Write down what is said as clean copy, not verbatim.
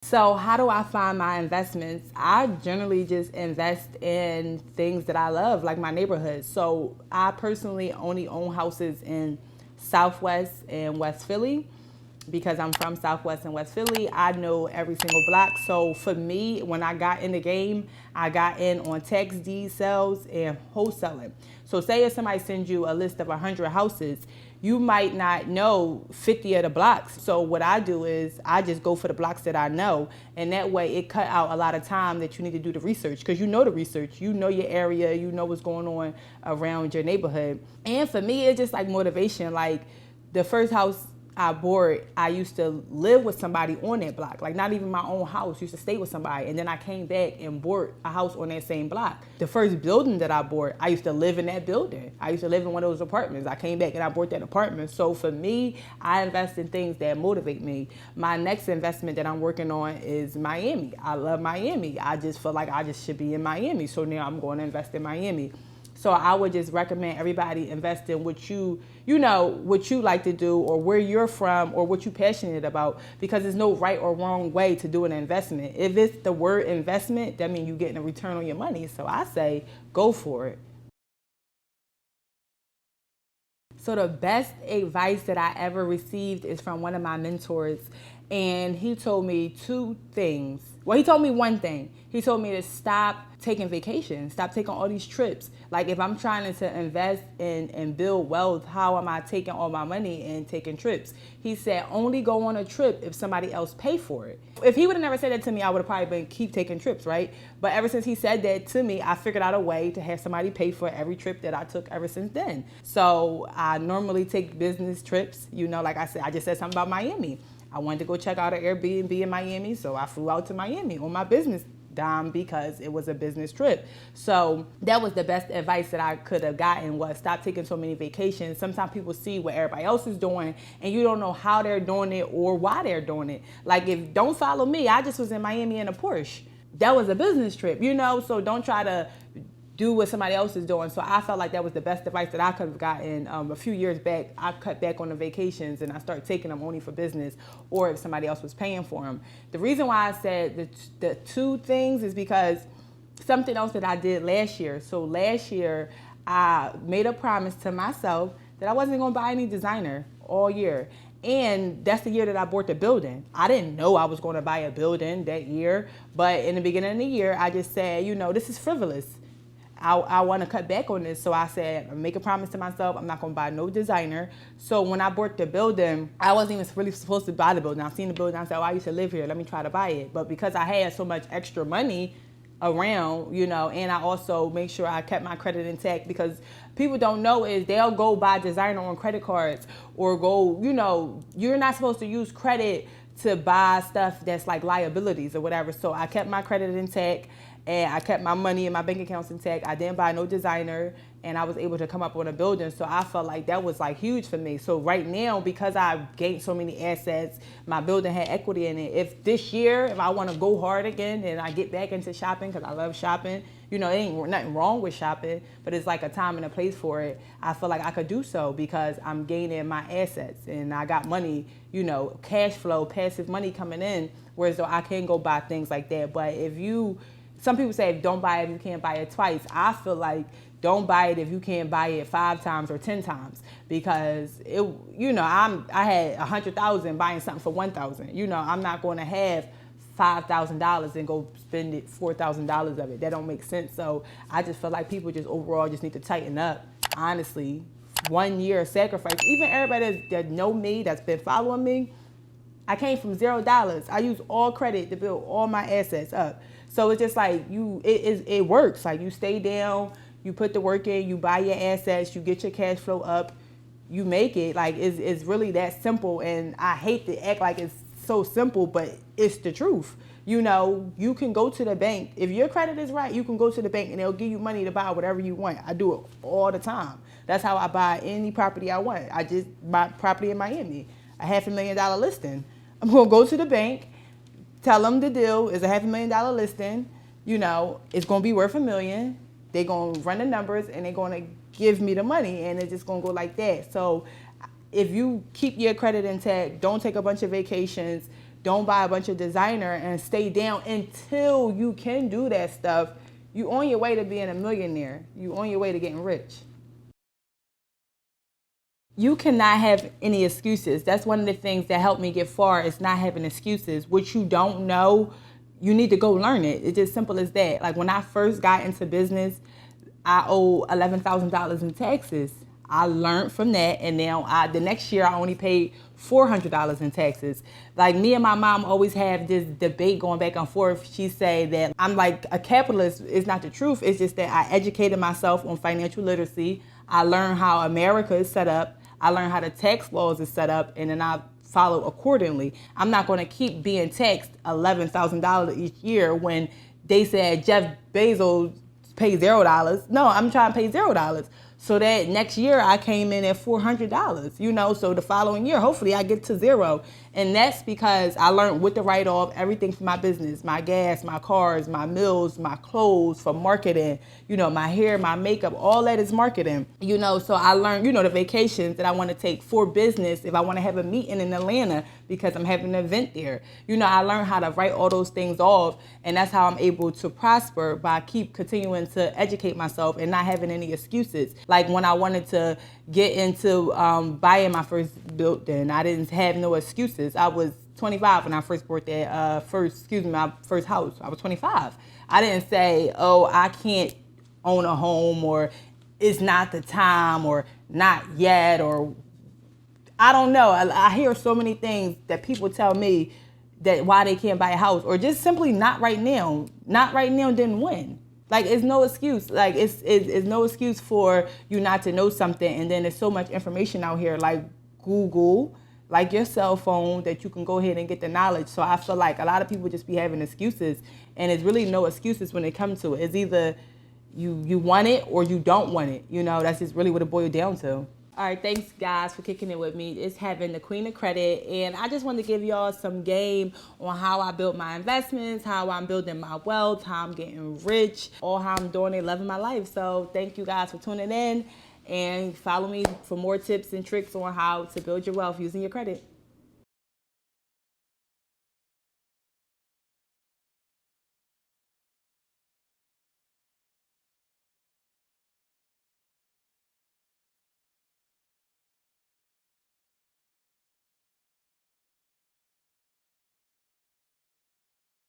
So how do I find my investments? I generally just invest in things that I love, like my neighborhood. So I personally only own houses in Southwest and West Philly because I'm from Southwest and West Philly. I know every single block. So for me, when I got in the game, I got in on tax deed sales and wholesaling. So say if somebody sends you a list of 100 houses, you might not know 50 of the blocks. So what I do is I just go for the blocks that I know. And that way it cut out a lot of time that you need to do the research, because you know the research, you know your area, you know what's going on around your neighborhood. And for me, it's just like motivation. Like the first house I bought, I used to live with somebody on that block, like not even my own house, used to stay with somebody. And then I came back and bought a house on that same block. The first building that I bought, I used to live in that building. I used to live in one of those apartments. I came back and I bought that apartment. So for me, I invest in things that motivate me. My next investment that I'm working on is Miami. I love Miami. I just feel like I just should be in Miami. So now I'm going to invest in Miami. So I would just recommend everybody invest in what what you like to do, or where you're from, or what you're passionate about, because there's no right or wrong way to do an investment. If it's the word investment, that means you're getting a return on your money. So I say go for it. So the best advice that I ever received is from one of my mentors. And he told me two things. Well, he told me one thing. He told me to stop taking vacations, stop taking all these trips. Like if I'm trying to invest and build wealth, how am I taking all my money and taking trips? He said, only go on a trip if somebody else pay for it. If he would have never said that to me, I would have probably been keep taking trips, right? But ever since he said that to me, I figured out a way to have somebody pay for every trip that I took ever since then. So I normally take business trips. Like I said, I just said something about Miami. I wanted to go check out an Airbnb in Miami, so I flew out to Miami on my business dime because it was a business trip. So that was the best advice that I could have gotten, was stop taking so many vacations. Sometimes people see what everybody else is doing and you don't know how they're doing it or why they're doing it. Like if don't follow me, I just was in Miami in a Porsche. That was a business trip, so don't try to do what somebody else is doing. So I felt like that was the best advice that I could have gotten. A few years back, I cut back on the vacations and I started taking them only for business, or if somebody else was paying for them. The reason why I said the two things is because something else that I did last year. So last year, I made a promise to myself that I wasn't going to buy any designer all year. And that's the year that I bought the building. I didn't know I was going to buy a building that year, but in the beginning of the year, I just said, this is frivolous. I want to cut back on this. So I said, make a promise to myself, I'm not going to buy no designer. So when I bought the building, I wasn't even really supposed to buy the building. I seen the building, I said, I used to live here, let me try to buy it. But because I had so much extra money around, and I also make sure I kept my credit intact, because people don't know is they'll go buy designer on credit cards, or go, you're not supposed to use credit to buy stuff that's like liabilities or whatever. So I kept my credit intact, and I kept my money in my bank accounts intact. I didn't buy no designer, and I was able to come up on a building. So I felt like that was like huge for me. So right now, because I gained so many assets, my building had equity in it. If this year, if I want to go hard again and I get back into shopping, because I love shopping, it ain't nothing wrong with shopping, but it's like a time and a place for it. I feel like I could do so because I'm gaining my assets and I got money, cash flow, passive money coming in, whereas though I can go buy things like that. But some people say don't buy it if you can't buy it twice. I feel like don't buy it if you can't buy it 5 times or 10 times, because I had 100,000 buying something for 1,000. I'm not going to have $5,000 and go spend it $4,000 of it. That don't make sense. So I just feel like people just overall just need to tighten up. Honestly, 1 year of sacrifice. Even everybody that know me, that's been following me, I came from $0. I used all credit to build all my assets up. So it's just like it works. Like you stay down, you put the work in, you buy your assets, you get your cash flow up, you make it. Like it's really that simple. And I hate to act like it's so simple, but it's the truth. You can go to the bank. If your credit is right, you can go to the bank and they'll give you money to buy whatever you want. I do it all the time. That's how I buy any property I want. I just buy property in Miami, a $500,000 listing. I'm gonna go to the bank, tell them the deal is a $500,000 listing. It's gonna be worth $1 million. They're gonna run the numbers and they're gonna give me the money, and it's just gonna go like that. So if you keep your credit intact, don't take a bunch of vacations, don't buy a bunch of designer and stay down until you can do that stuff. You on your way to being a millionaire. You on your way to getting rich. You cannot have any excuses. That's one of the things that helped me get far, is not having excuses. What you don't know, you need to go learn it. It's just simple as that. Like when I first got into business, I owe $11,000 in taxes. I learned from that, and now the next year I only paid $400 in taxes. Like me and my mom always have this debate going back and forth. She say that I'm like a capitalist. It's not the truth. It's just that I educated myself on financial literacy. I learned how America is set up. I learned how the tax laws is set up, and then I follow accordingly. I'm not going to keep being taxed $11,000 each year when they said Jeff Bezos pay $0. No, I'm trying to pay $0. So that next year I came in at $400, so the following year, hopefully I get to zero. And that's because I learned what to write off, everything for my business, my gas, my cars, my meals, my clothes, for marketing, my hair, my makeup, all that is marketing, so I learned, the vacations that I want to take for business if I want to have a meeting in Atlanta because I'm having an event there. I learned how to write all those things off, and that's how I'm able to prosper, by keep continuing to educate myself and not having any excuses. Like when I wanted to get into buying my first building, I didn't have no excuses. I was 25 when I first bought that my first house. I was 25. I didn't say, oh, I can't own a home, or it's not the time, or not yet, or I don't know. I hear so many things that people tell me that why they can't buy a house, or just simply not right now. Not right now, then when? Like, it's no excuse. Like, it's no excuse for you not to know something. And then there's so much information out here, like Google, like your cell phone, that you can go ahead and get the knowledge. So I feel like a lot of people just be having excuses, and it's really no excuses when it comes to it. It's either you want it or you don't want it. That's just really what it boils down to. All right, thanks guys for kicking it with me. It's having the Queen of Credit, and I just wanted to give y'all some game on how I built my investments, how I'm building my wealth, how I'm getting rich, or how I'm doing it, loving my life. So thank you guys for tuning in, and follow me for more tips and tricks on how to build your wealth using your credit.